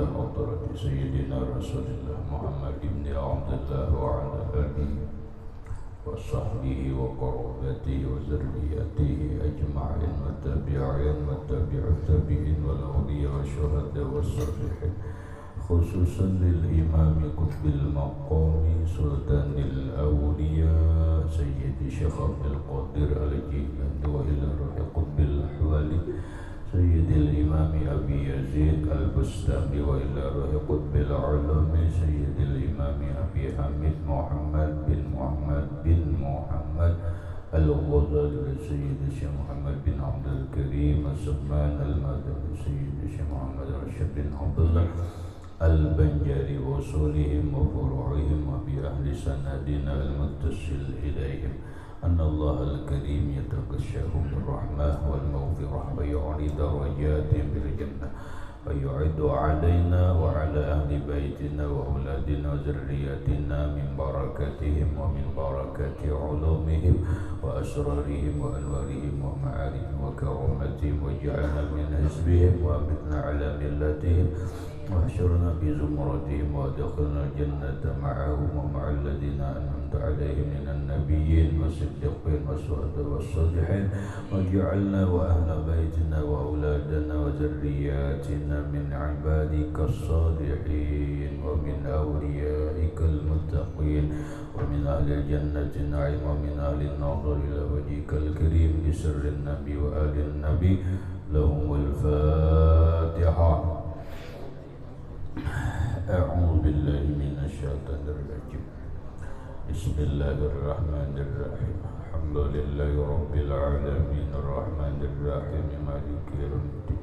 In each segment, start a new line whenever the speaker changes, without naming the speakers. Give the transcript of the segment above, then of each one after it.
إلى حضرة سيدنا رسول الله محمد بن عبد الله وعلى آله وصحبه وقرابته وذريته أجمعين والتابعين والتابع التابعين والأولياء والشهداء والصالحين خصوصا للإمام قطب المقام سلطان الأولياء سيدي شيخ عبد القادر الجيلاني وإلى روح قطب الأحوال سيد الإمام أبي يزيد البستامي وإلى روح قطب العلوم سيد الإمام أبي حميد محمد بن محمد الغزالي سيد الشيخ محمد بن عبد الكريم السمان المدني سيد الشيخ محمد رشيد بن عبد الله البنجاري وصولهم وفروعهم وبأهل سندنا المتصل إليهم أن الله الكريم يتغشاهم بالرحمة والمغفرة ويعلي درجاتهم بالجنة ويعد علينا وعلى أهل بيتنا وأولادنا وذرياتنا من بركاتهم ومن بركات علومهم وأسرارهم وأنوارهم ومعارفهم وكرامتهم واجعلنا من حزبهم وأمتنا على ملتهم واحشرنا في زمرتهم وادخلنا الجنة معهم ومع الذين أنعمت عليهم من النبيين والصديقين والشهداء والصالحين واجعلنا وأهل بيتنا وأولادنا وذرياتنا من عبادك الصالحين ومن أوليائك المتقين ومن أهل الجنة النعيم ومن أهل النظر إلى وجهك الكريم بسر النبي وآل النبي لهم الفاتحة. أعوذ بالله من الشيطان الرجيم. بسم الله الرحمن الرحيم. الحمد لله رب العالمين الرحمن الرحيم مالك يوم الدين.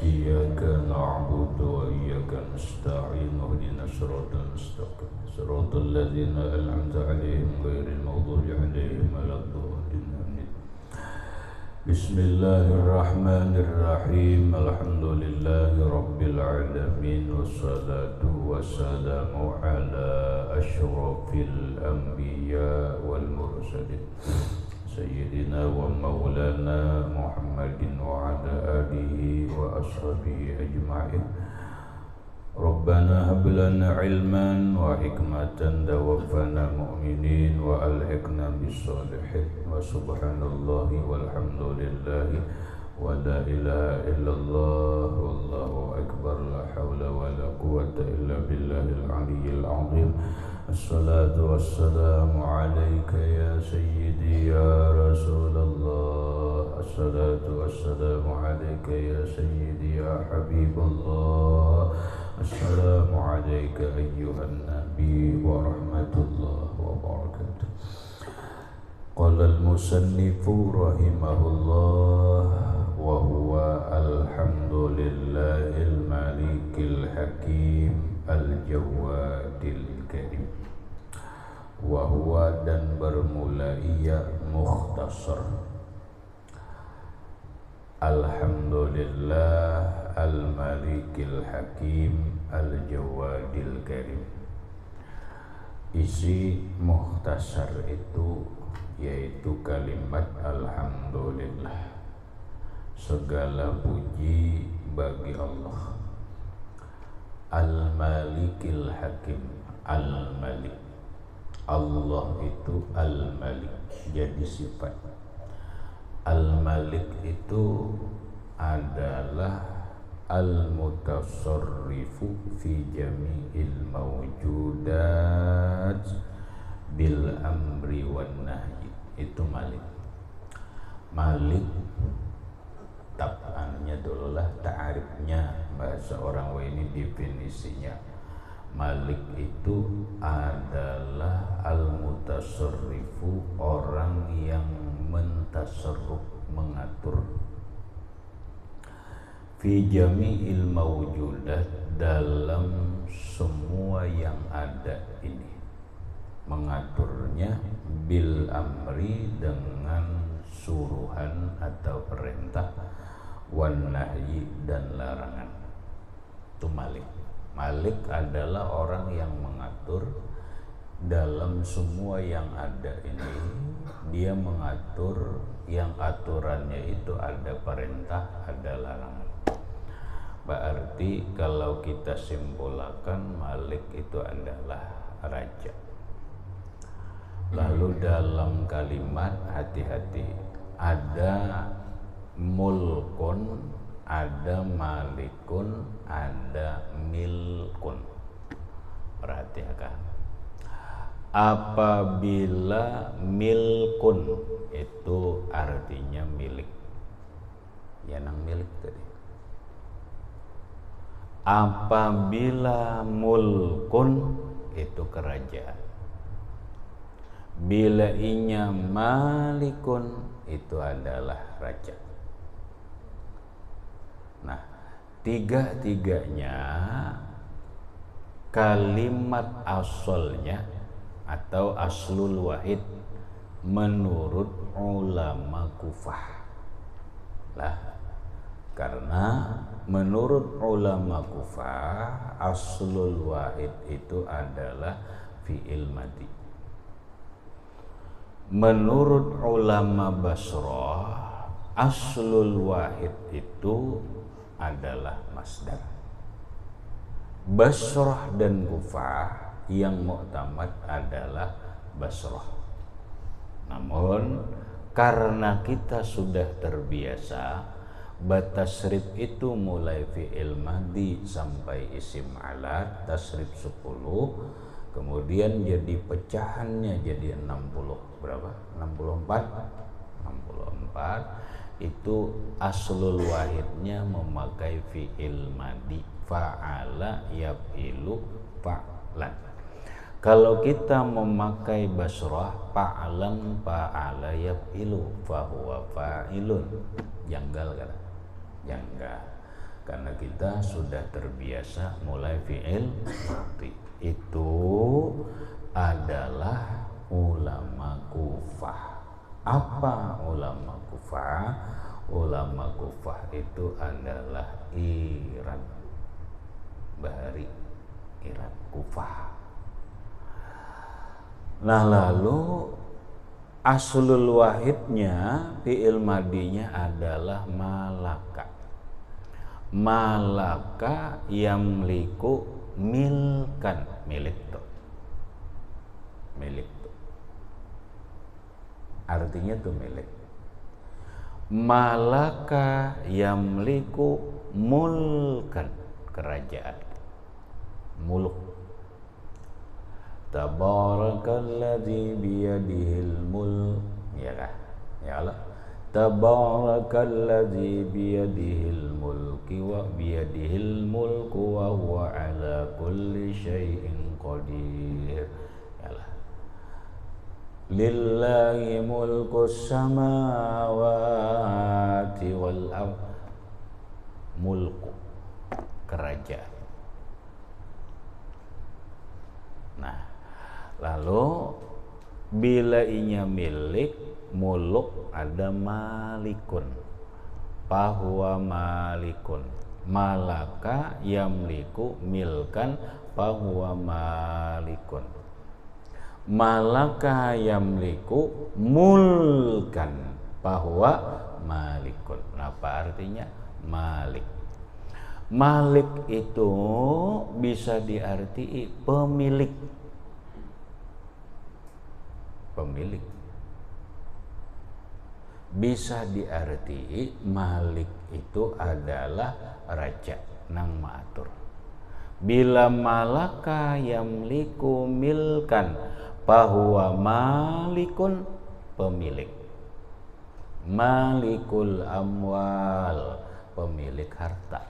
إياك نعبد وإياك نستعين اهدنا الصراط المستقيم صراط الذين أنعمت عليهم غير المغضوب عليهم ولا الضالين. بسم الله الرحمن الرحيم. الحمد لله رب العالمين والصلاة والسلام على أشرف الأنبياء والمرسلين سيدنا ومولانا محمد وعلى آله وأصحابه أجمعين. ربنا هب لنا علما وحكمة توفنا مؤمنين وألحقنا بالصالحين وسبحان الله والحمد لله ولا إله إلا الله والله أكبر لا حول ولا قوة إلا بالله العلي العظيم. الصلاة والسلام عليك يا سيدي يا رسول الله. الصلاة والسلام عليك يا سيدي يا حبيب الله. السلام عليك أيها النبي ورحمة الله وبركاته. قال المصنف رحمه الله وهو الحمد لله الملك الحكيم الجواد الكريم. وهو dan bermula ia mukhtasar. Alhamdulillah al-malikil hakim al-jawadil karim. Isi mukhtasar itu yaitu kalimat alhamdulillah. Segala puji bagi Allah. Al-malikil hakim. Al-malik, Allah itu al-malik, jadi sifat. Al-malik itu adalah al-mutasarrifu fi jami'il mawjudat bil amri wan nahyi. Itu malik. Malik tabannya dulu lah, ta'arifnya bahasa orang ini definisinya. Malik itu adalah al-mutasarrifu, orang yang mentasarruf, mengatur, fi jami'il mawjudat, dalam semua yang ada ini, mengaturnya bil amri, dengan suruhan atau perintah, wan nahyi, dan larangan. Itu malik. Malik adalah orang yang mengatur dalam semua yang ada ini. Dia mengatur yang aturannya itu ada perintah, ada larangan. Berarti kalau kita simpulkan Malik itu adalah raja. Lalu dalam kalimat hati-hati, ada mulkun, ada malikun, ada milkun. Perhatikan. Apabila milkun itu artinya milik. Ya nang milik tadi. Apabila mulkun itu kerajaan. Bila inya malikun itu adalah raja. Nah, tiga-tiganya kalimat asalnya atau aslul wahid menurut ulama Kufah. Lah, karena menurut ulama Kufah aslul wahid itu adalah fi'il madhi. Menurut ulama Basrah aslul wahid itu adalah masdar. Basrah dan Kufah yang muktamad adalah Basrah. Namun karena kita sudah terbiasa batasrif itu mulai fi'il madhi sampai isim alat tasrif 10, kemudian jadi pecahannya jadi 60 berapa? 64 itu aslul wahidnya memakai fi'il madhi fa'ala yaf'ilu fa'lan. Kalau kita memakai basrah fa'lan fa'ala yaf'ilu fahuwa fa'ilun, janggal kan? Janggal karena kita sudah terbiasa mulai fi'il madhi. Itu adalah ulama Kufah. Apa ulama Kufah? Ulama Kufah itu adalah Iran, Bahari, Iran, Kufah. Nah, lalu aslul wahidnya fi'il madinya adalah malaka. Malaka yamliku milkan, milik tuh. Milik tuh. Artinya tuh milik. Malaka yamliku mulkan, kerajaan. Muluk. Tabarakalladzi biyadihil mulk, ya kah? Ya Allah. Tabarakalladzi biyadihil mulki wa biyadihil mulku wa huwa ala kulli syai'in qadir. Ya Allah. Lillahi mulkus samawati wal ardh. Mulku, kerajaan. Nah, lalu bila inya milik muluk ada malikun, fahuwa malikun. Malaka yamliku milkan fahuwa malikun. Malaka yamliku mulkan fahuwa malikun. Apa artinya malik? Malik itu bisa diarti pemilik. Pemilik. Bisa diarti malik itu adalah raja nang maatur. Bila malaka yamliku milkan fahuwa malikun, pemilik. Malikul amwal, pemilik harta.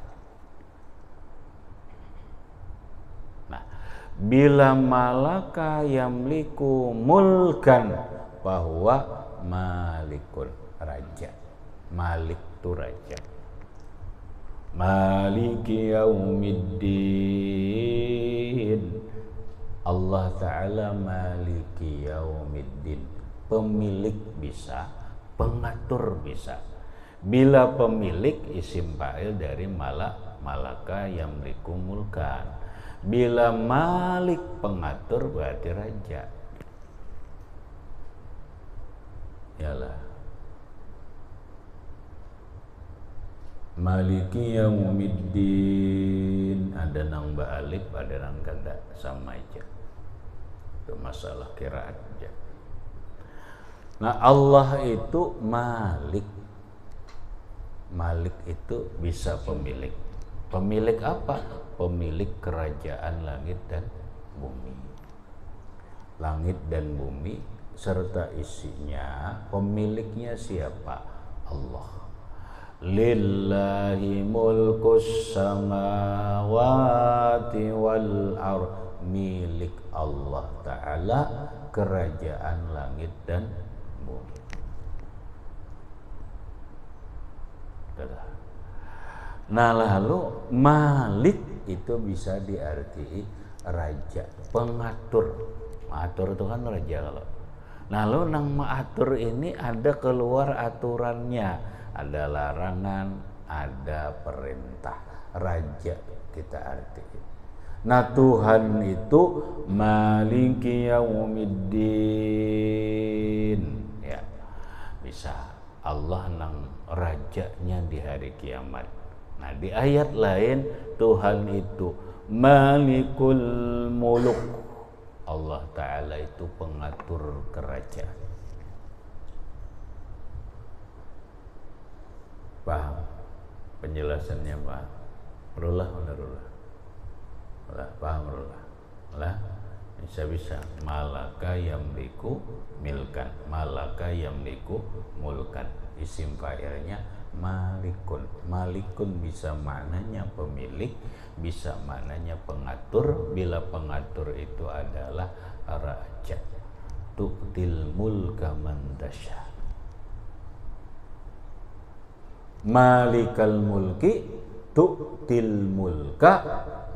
Bila malaka yamliku mulkan bahwa malikun, raja. Malik itu raja. Maliki yaumiddin, Allah Ta'ala maliki yaumiddin, pemilik bisa, pengatur bisa. Bila pemilik isim fa'il dari malaka yamliku mulkan. Bila malik pengatur berarti raja. Yalah. Maliki yaumiddin, ada nang ba'alif, ada nang ganda, sama aja. Itu masalah qiraat aja. Nah, Allah itu Malik. Malik itu bisa pemilik. Pemilik apa? Pemilik kerajaan langit dan bumi. Langit dan bumi serta isinya, pemiliknya siapa? Allah. Lillahi mulkus samawati wal ardh, milik Allah Ta'ala kerajaan langit dan bumi. Nah, lalu Malik itu bisa diarti raja, pengatur. Mengatur itu kan raja kalau. Nah, lalu nang mengatur ini ada keluar aturannya, ada larangan, ada perintah. Raja kita arti. Nah, Tuhan itu Maliki Yaumiddin, ya. Bisa Allah nang rajanya di hari kiamat. Nah, di ayat lain Tuhan itu Malikul Muluk. Allah Ta'ala itu pengatur kerajaan. Paham? Penjelasannya paham? Rulah. Paham rulah? Lah, bisa malaka yamliku milkan, malaka yamliku mulkan. Isim fa'ilnya malikun. Malikun bisa maknanya pemilik, bisa maknanya pengatur. Bila pengatur itu adalah raja. Tu'til mulka man tasha. Malikal mulki tu'til mulka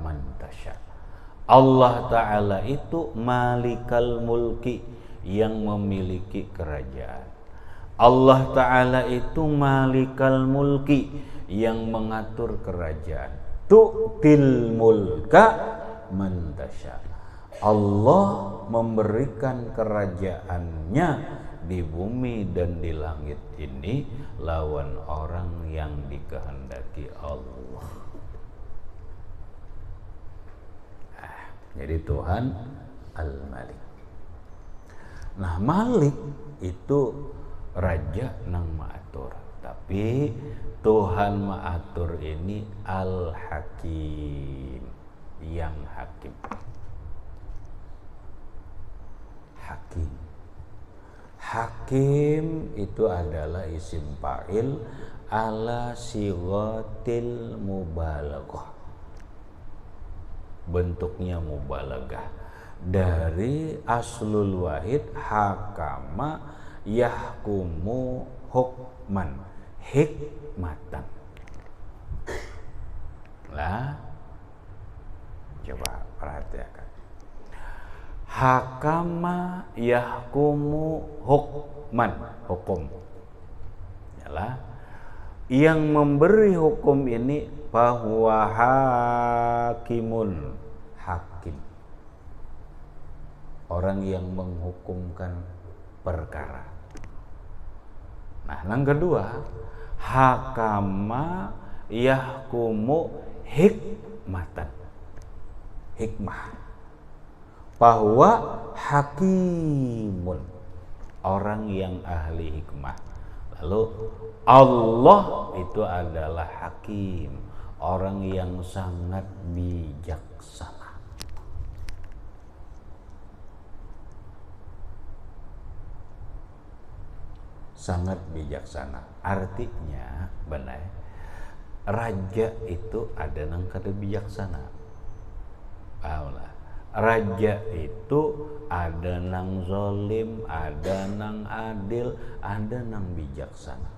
man tasha. Allah Ta'ala itu Malikal mulki, yang memiliki kerajaan. Allah Ta'ala itu Malikal mulki, yang mengatur kerajaan. Tu'til mulka man tasha. Allah memberikan kerajaannya di bumi dan di langit ini lawan orang yang dikehendaki Allah. Jadi Tuhan Al-Malik. Nah, Malik itu raja nang maatur, tapi Tuhan maatur ini Al-Hakim, yang hakim. Hakim. Hakim itu adalah isim fa'il ala sighatil mubalaghah. Bentuknya mubalaghah. Dari aslul wahid hakama yahkumu hukman hikmatan. Lah, coba perhatikan. Hakama yahkumu hukman, hukum. Yalah, yang memberi hukum ini bahwa hakimun, hakim, orang yang menghukumkan perkara. Nah, yang kedua, hakama yahkumu hikmatan, hikmah, bahwa hakimun, orang yang ahli hikmah. Lalu Allah itu adalah hakim, orang yang sangat bijaksana. Sangat bijaksana. Artinya benar, raja itu ada nang kada bijaksana. Pahamlah. Raja itu ada nang zolim, ada nang adil, ada nang bijaksana.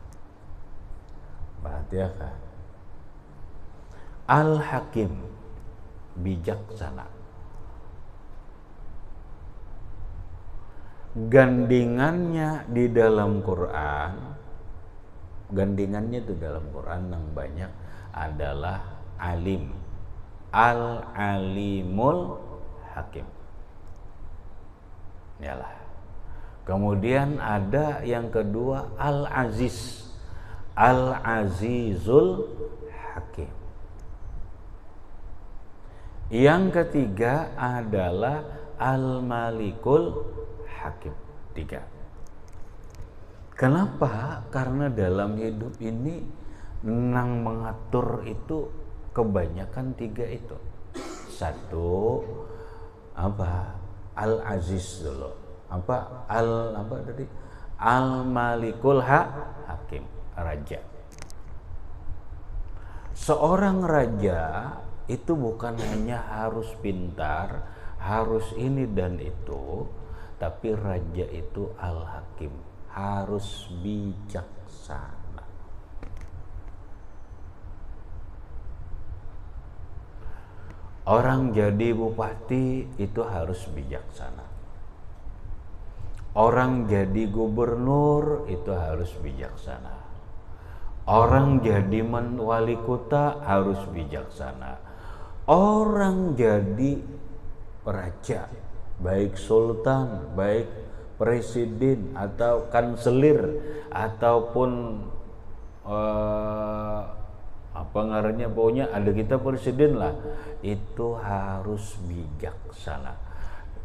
Perhatikan. Al-Hakim, bijaksana. Gandingannya di dalam Quran, gandingannya itu dalam Quran yang banyak adalah alim. Al-alimul hakim. Yalah. Kemudian ada yang kedua Al-Aziz. Al-Azizul Hakim. Yang ketiga adalah Al-Malikul Hakim. 3. Kenapa? Karena dalam hidup ini nang mengatur itu kebanyakan 3 itu. 1 apa? Al-Aziz dulu. Apa tadi? Al-Malikul Hakim, raja. Seorang raja itu bukan hanya harus pintar, harus ini dan itu, tapi raja itu Al-Hakim, harus bijaksana. Orang jadi bupati itu harus bijaksana. Orang jadi gubernur itu harus bijaksana. Orang jadi wali kota harus bijaksana. Orang jadi raja, baik sultan, baik presiden atau kanselir ataupun apa ngarannya, pokoknya ada kita presiden lah, itu harus bijaksana.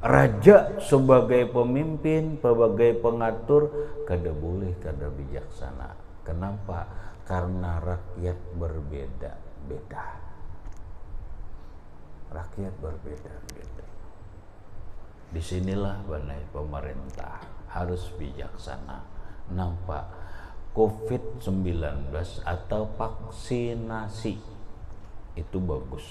Raja sebagai pemimpin, sebagai pengatur, kada boleh kada bijaksana. Kenapa? Karena rakyat berbeda-beda. Rakyat berbeda-beda. Disinilah balai pemerintah harus bijaksana. Nampak COVID-19 atau vaksinasi itu bagus.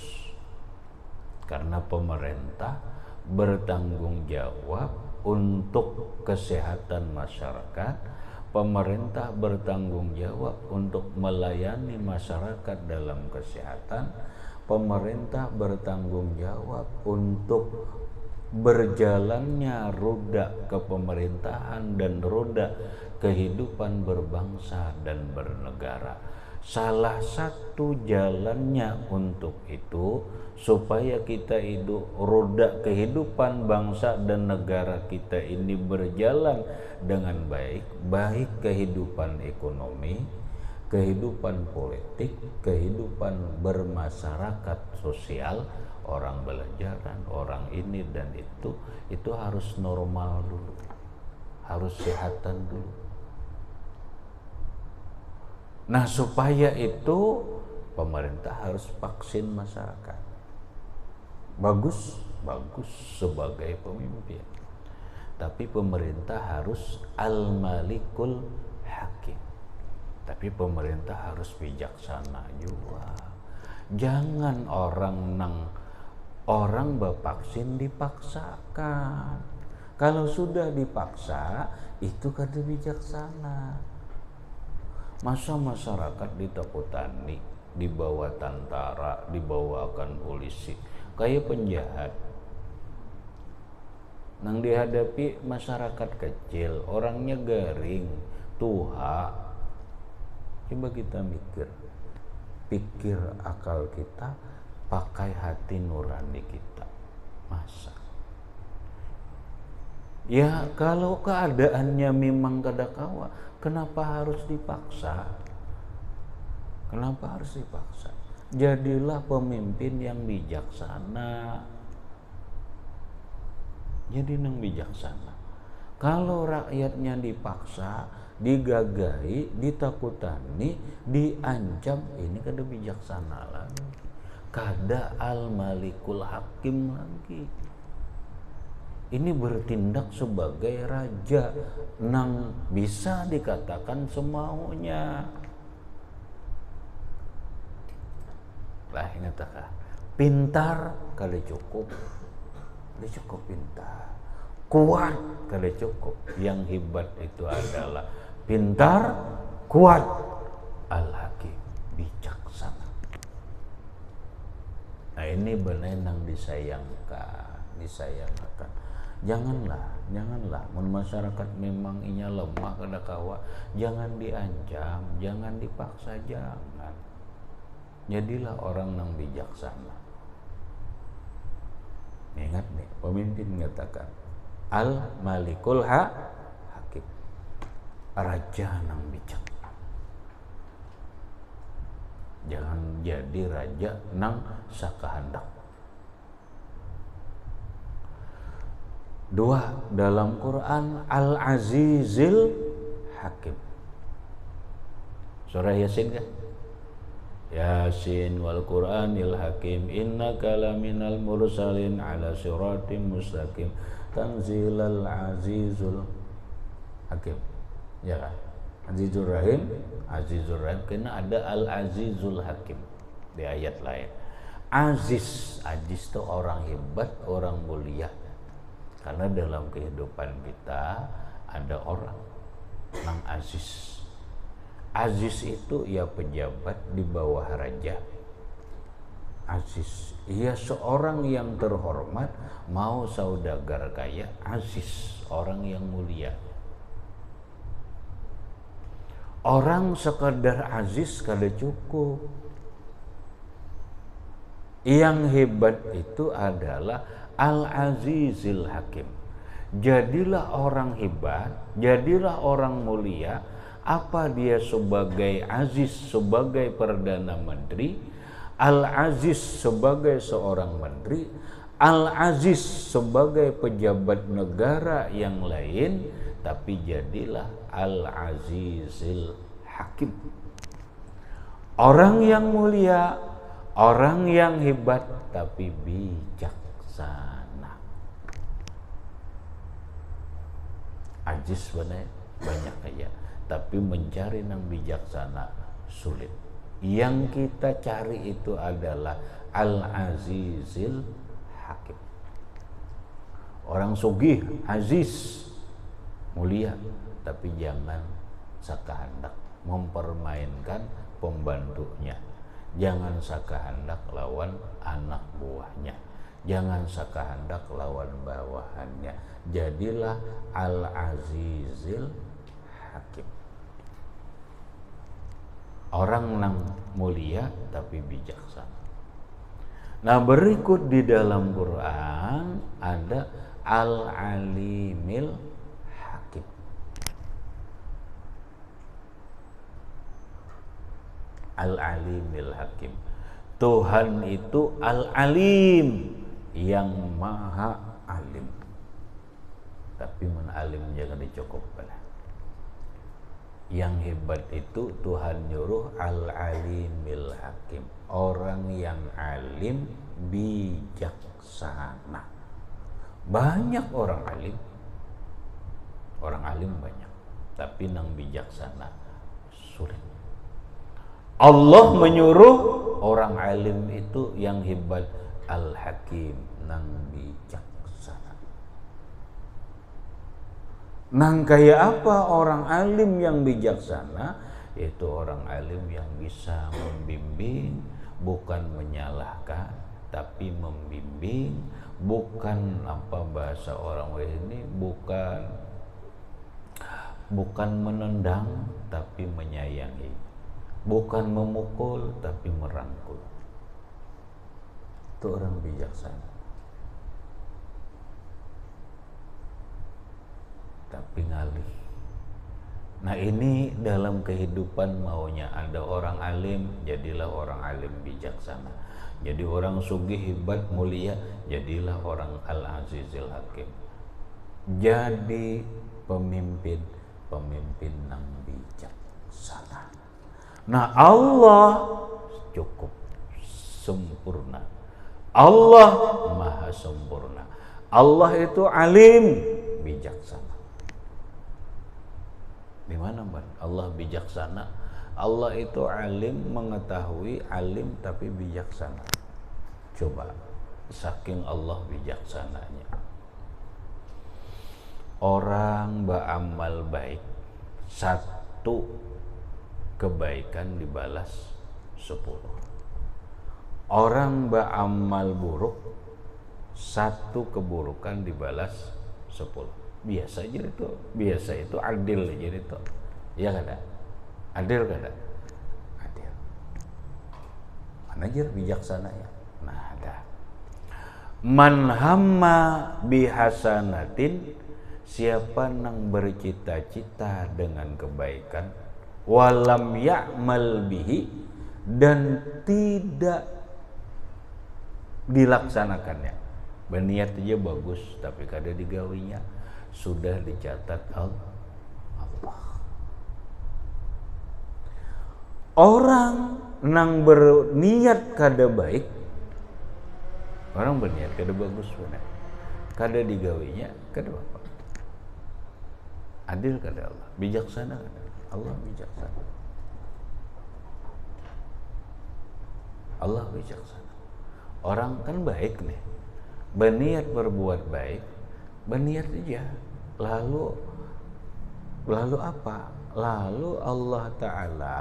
Karena pemerintah bertanggung jawab untuk kesehatan masyarakat, pemerintah bertanggung jawab untuk melayani masyarakat dalam kesehatan, pemerintah bertanggung jawab untuk berjalannya roda kepemerintahan dan roda kehidupan berbangsa dan bernegara. Salah satu jalannya untuk itu, supaya kita hidup roda kehidupan bangsa dan negara kita ini berjalan dengan baik, baik kehidupan ekonomi, kehidupan politik, kehidupan bermasyarakat sosial, orang belajaran, orang ini dan itu harus normal dulu, harus sehatan dulu. Nah, supaya itu pemerintah harus vaksin masyarakat. Bagus sebagai pemimpin. Tapi pemerintah harus Al-Malikul Hakim. Tapi pemerintah harus bijaksana juga. Jangan orang bevaksin dipaksakan. Kalau sudah dipaksa, itu kada bijaksana. Masa masyarakat ditakutani, dibawa tentara, dibawakan polisi, kayak penjahat. Nang dihadapi masyarakat kecil, orangnya garing, tuha. Coba kita pikir akal kita, pakai hati nurani kita. Masa? Ya kalau keadaannya memang kada kawa, kenapa harus dipaksa? Kenapa harus dipaksa? Jadilah pemimpin yang bijaksana. Jadi nang bijaksana. Kalau rakyatnya dipaksa, digagai, ditakutani, diancam, ini kada bijaksana lagi. Kada Al-Malikul Hakim lagi. Ini bertindak sebagai raja nang bisa dikatakan semaunya. Lah ingat tak? Pintar kada cukup. Kada cukup pintar. Kuat kada cukup. Yang hebat itu adalah pintar, kuat, Al-Hakim, bijaksana. Nah ini benar nang disayangkan. Janganlah masyarakat memang inya lemah kada kawa, jangan diancam, jangan dipaksa, jangan. Jadilah orang yang bijaksana. Ingat nih, pemimpin mengatakan Al-Malikul Hakim, raja yang bijak. Jangan jadi raja nang sakahandak. Dua, dalam Quran Al-Azizil Hakim. Surah Yasin kan? Yasin wal Qur'anil Hakim innaka laminal mursalin ala siratim mustaqim tanzilal azizul hakim. Ya kan? Azizur Rahim, Azizur Rahim, karena ada Al-Azizul Hakim di ayat lain. Aziz itu orang hebat, orang mulia. Karena dalam kehidupan kita ada orang yang aziz. Aziz itu ya pejabat di bawah raja. Aziz, ia seorang yang terhormat, mau saudagar kaya, aziz, orang yang mulia. Orang sekadar aziz kada cukup. Yang hebat itu adalah Al-Azizil Hakim. Jadilah orang hebat, jadilah orang mulia. Apa dia sebagai aziz, sebagai perdana menteri, Al-Aziz sebagai seorang menteri, Al-Aziz sebagai pejabat negara yang lain, tapi jadilah Al-Azizil Hakim. Orang yang mulia, orang yang hebat, tapi bijaksana. Aziz banyak aja, tapi mencari yang bijaksana sulit. Yang kita cari itu adalah Al-Azizil Hakim. Orang sugih, aziz, mulia, tapi jangan sakahandak mempermainkan pembantunya. Jangan sakahandak lawan anak buahnya. Jangan sakahandak lawan bawahannya. Jadilah Al-Azizil Hakim. Orang yang mulia tapi bijaksana. Nah, berikut di dalam Quran ada Al-Alimil Hakim. Al-Alimil Hakim. Tuhan itu Al-Alim, yang maha alim. Tapi alim jangan dicukupkan. Yang hebat itu Tuhan nyuruh Al-Alimil Hakim, orang yang alim bijaksana. Banyak orang alim banyak, tapi nang bijaksana sulit. Allah menyuruh orang alim itu yang hebat, Al-Hakim, nang bijaksana. Nang kayak apa orang alim yang bijaksana? Yaitu orang alim yang bisa membimbing, bukan menyalahkan, tapi membimbing. Bukan apa bahasa orang ini, bukan menendang, tapi menyayangi. Bukan memukul, tapi merangkul. Itu orang bijaksana. Tapi ngalih. Nah, ini dalam kehidupan maunya ada orang alim, jadilah orang alim bijaksana. Jadi orang sugih, hebat, mulia, jadilah orang Al-Azizil Hakim. Jadi pemimpin yang bijaksana. Nah, Allah cukup sempurna. Allah maha sempurna. Allah itu alim, bijaksana. Di mana, Mbak? Allah bijaksana. Allah itu alim, mengetahui, alim tapi bijaksana. Coba, saking Allah bijaksananya. Orang beramal baik, satu kebaikan dibalas 10. Orang beramal buruk, satu keburukan dibalas 10. Biasa itu adil aja itu. Ya kada? Adil kada? Adil. Mana aja bijaksana ya? Nah, ada. Man hamma bihasanatin, siapa nang bercita-cita dengan kebaikan, walam ya'mal bihi, dan tidak dilaksanakannya. Berniat aja bagus tapi kada digawinya, sudah dicatat Allah. Orang nang berniat kada baik, orang berniat kada bagus benar, kada digawinya kada apa. Adil kada Allah, bijaksana kada Allah, bijaksana. Allah bijaksana. Orang kan baik nih, berniat berbuat baik, berniat aja. Lalu apa? Lalu Allah Ta'ala,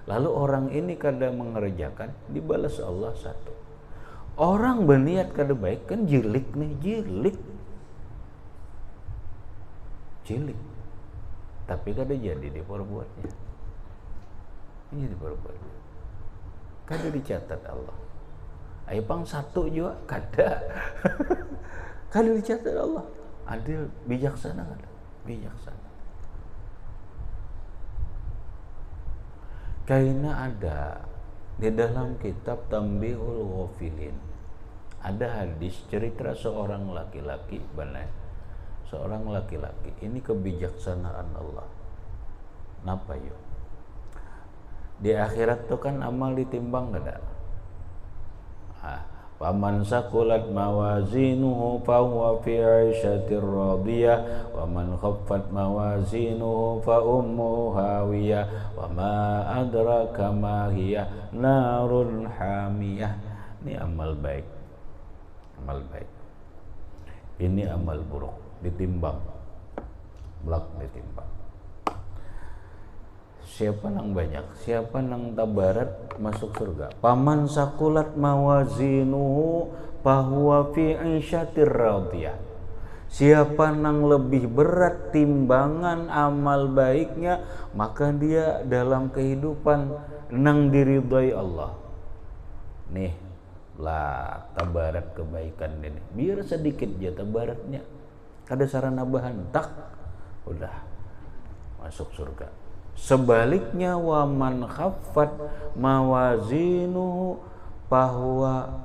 lalu orang ini kada mengerjakan, dibalas Allah satu. Orang berniat kada baik kan jilik nih, jilik. Tapi kada jadi diperbuatnya. Ini diperbuatnya. Kada dicatat Allah. Ayo pang satu juga kada. Kada dicatat Allah. Adil, bijaksana kada? Bijaksana. Karena ada di dalam kitab Tambihul Ghafilin, ada hadis cerita seorang laki-laki, benar. Seorang laki-laki, ini kebijaksanaan Allah. Napa yuk? Di akhirat tuh kan amal ditimbang kada? Faman saqulat mawazinuhu fahuwa fi 'ishatir radiyah wa man khaffat mawazinuhu fa ummuhu hawiyah wa ma adraka ma hiya narun hamiyah. Ini amal baik. Amal baik. Ini amal buruk, ditimbang. Blak ditimbang. Siapa nang banyak, siapa nang tabarat masuk surga. Paman sakulat mawazinuhu fahuwa fi 'ishatir radiyah. Siapa nang lebih berat timbangan amal baiknya, maka dia dalam kehidupan nang diridhai Allah. Nih lah tabarat kebaikan ini. Biar sedikit aja tabaratnya. Kada sarana bahan tak udah masuk surga. Sebaliknya wa man khaffat mawazinuhu fahuwa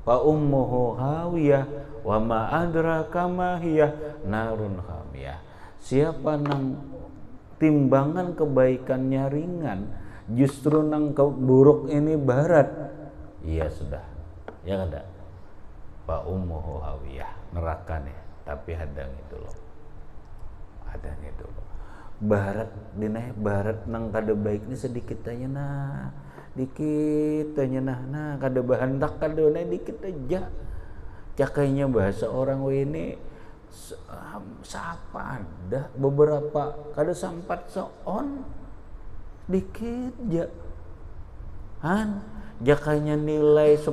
fa ummuhu hawiyah wa ma adraka ma hiya narun hamiyah. Siapa nang timbangan kebaikannya ringan, justru nang buruk ini berat, iya sudah, ya kada, fa ummuhu hawiyah, neraka nih, tapi hadang itu loh, hadang itu loh. Barat dinaik barat nang kada baik ni sedikit aja nah, dikit aja nah kada bahan tak kada nah dikit aja. Cakainya bahasa orang ini siapa ada beberapa kada sampat seon dikit aja. Jakainya nilai 10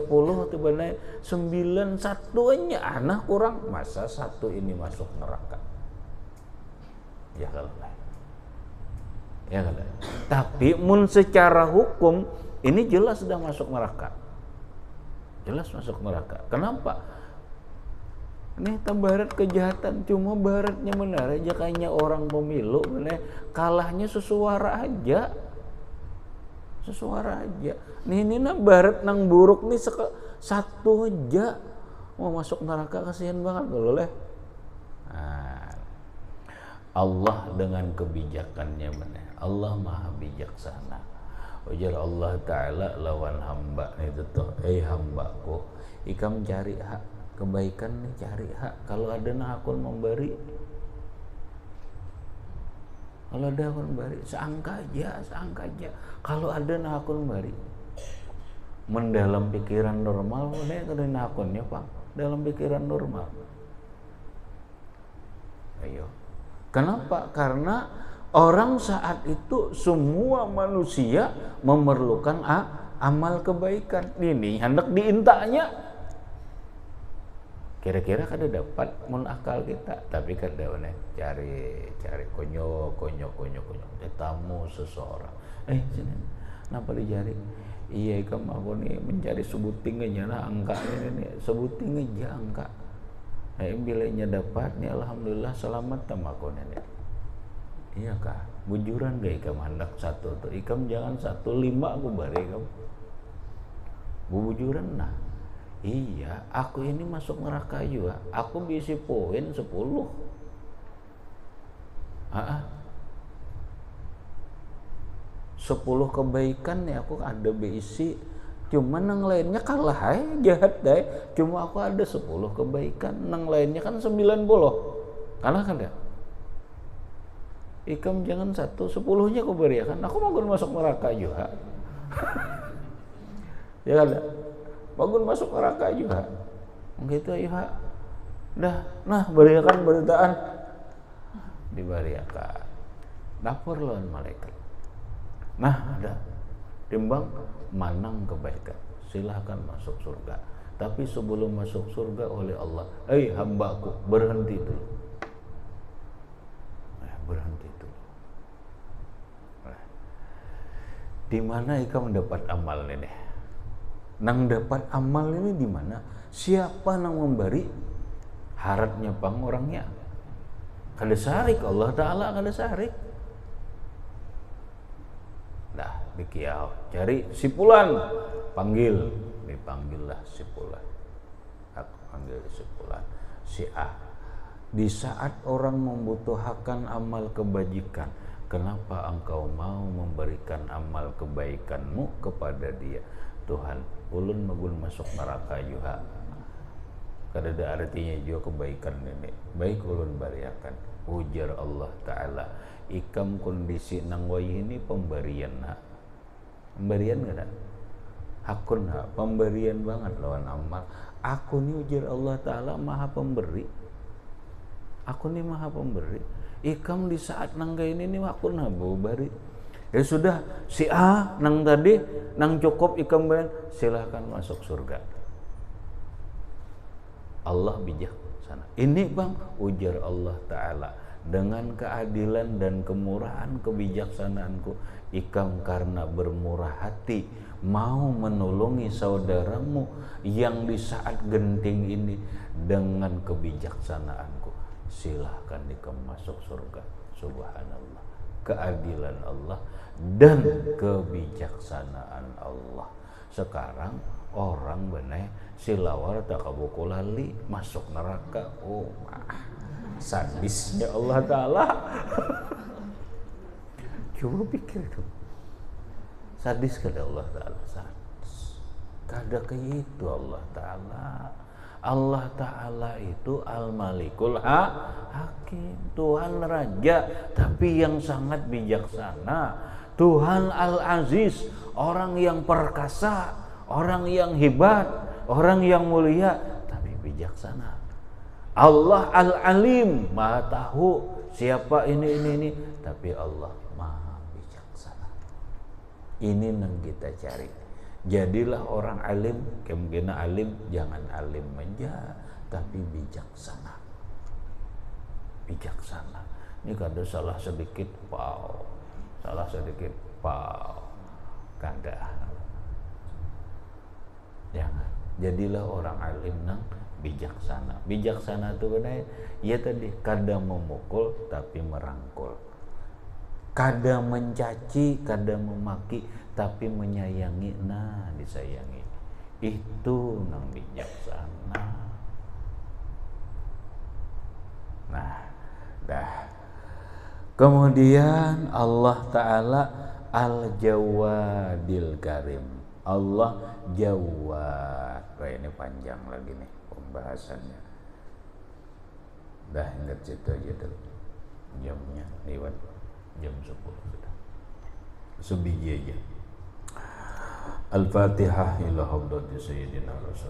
tiba naik 9 satunya anak kurang, masa satu ini masuk neraka. Ya kalau ya kan? Tapi mun secara hukum ini jelas sudah masuk neraka. Jelas masuk neraka. Kenapa? Ini tabarat kejahatan, cuma baratnya benar aja kayaknya orang pemilu benar kalahnya sesuara aja. Sesuara aja. Ini barat nang buruk nih satu aja mau masuk neraka, kasihan banget loh leh. Allah dengan kebijakannya benar. Allah maha bijaksana. Ujar Allah Ta'ala lawan hamba itu tuh, hambaku, ikam cari hak kebaikan nih, cari hak. Kalau ada nah akun memberi, kalau ada akun memberi, seangka aja. Kalau ada nah akun memberi, mendalam pikiran normal, mana kada akunnya pak, dalam pikiran normal. Ayo. Kenapa? Karena orang saat itu semua manusia memerlukan amal kebaikan. Ini hendak diintanya. Kira-kira kada dapat mun akal kita, tapi kada cari konyok. Tamu seseorang. Sini. Kenapa dicari? Iya, kamu aku nih mencari sebuting aja nah angka ini sebuting aja angka. Bilanya dapat nih alhamdulillah selamat tamaku nenek. Iya kah? Bujuran gak ikam hendak satu tuh. Ikam jangan 1,5 aku bari ikam. Bujuran nah. Iya, aku ini masuk neraka juga. Aku bisi poin 10. Ah, 10 kebaikan ya aku ada bisi. Cuma yang lainnya kalah jahat deh. Cuma aku ada 10 kebaikan. Yang lainnya kan 90. Kalah kan ya? Ikam jangan 1, 10-nya aku berikan. Aku mau masuk neraka juga. Ya kan? Bagun masuk neraka juga. Begitu ya. Dah, nah berikan beritaan. Diberikan. Dapur lawan malaikat. Nah, ada timbang manang kebaikan. Silahkan masuk surga. Tapi sebelum masuk surga oleh Allah, hambaku, berhenti dulu. Berhenti dulu. Di mana ikam mendapat amal ini? Nang dapat amal ini di mana? Siapa nang memberi? Haratnya pang orangnya. Kada sarik Allah Ta'ala kada sarik. Dah dikiau, cari si Fulan, panggil, dipanggillah si Fulan. Aku panggil si Fulan, si A. Di saat orang membutuhkan amal kebajikan, kenapa engkau mau memberikan amal kebaikanmu kepada dia? Tuhan, ulun magun masuk neraka juga. Kada ada artinya juga kebaikan ini. Baik ulun bariakan. Ujar Allah Ta'ala, ikam kondisi nang wayi ini pemberian ha. Pemberian kada? Hakun ha, pemberian banget lawan amal. Aku ni ujar Allah Ta'ala maha pemberi. Aku ni maha pemberi. Ikam di saat nang kaya ini aku na bari. Ya sudah, si A nang tadi nang cukup ikam bayan, silahkan masuk surga. Allah bijaksana. Ini bang, ujar Allah Ta'ala, dengan keadilan dan kemurahan kebijaksanaanku, ikam karena bermurah hati mau menolongi saudaramu yang di saat genting ini dengan kebijaksanaanku, silahkan ikam masuk surga. Subhanallah, keadilan Allah dan kebijaksanaan Allah. Sekarang orang benar silawar tak kabuku lali masuk neraka. Oh, sadisnya Allah Ta'ala. Coba pikir tuh, sadis kada Allah Ta'ala? Sadis kada kayak itu Allah Ta'ala. Allah Ta'ala itu Al-Malikul Hakim, Tuhan Raja, tapi yang sangat bijaksana. Tuhan Al-Aziz, orang yang perkasa, orang yang hebat, orang yang mulia, tapi bijaksana. Allah Al-Alim, maha tahu siapa ini, tapi Allah maha bijaksana. Ini yang kita cari. Jadilah orang alim, kemungkinan alim, jangan alim aja, tapi bijaksana. Bijaksana. Ini kada salah sedikit, wow. Salah sedikit, wow. Kada. Jangan. Jadilah orang alim nang bijaksana. Bijaksana itu benar. Ya tadi, kada memukul tapi merangkul. Kada mencaci, kada memaki, tapi menyayangi. Nah, disayangi. Itu nang bijaksana. Nah, dah. Kemudian Allah Ta'ala Al-Jawadil Karim. Allah Jawad. Wah, ini panjang lagi nih pembahasannya. Dah ingat situ aja dulu. Jamnya lewat jam 10 sudah. Sebiji aja. Al-Fatihah ila hadrati Sayyidina Rasul.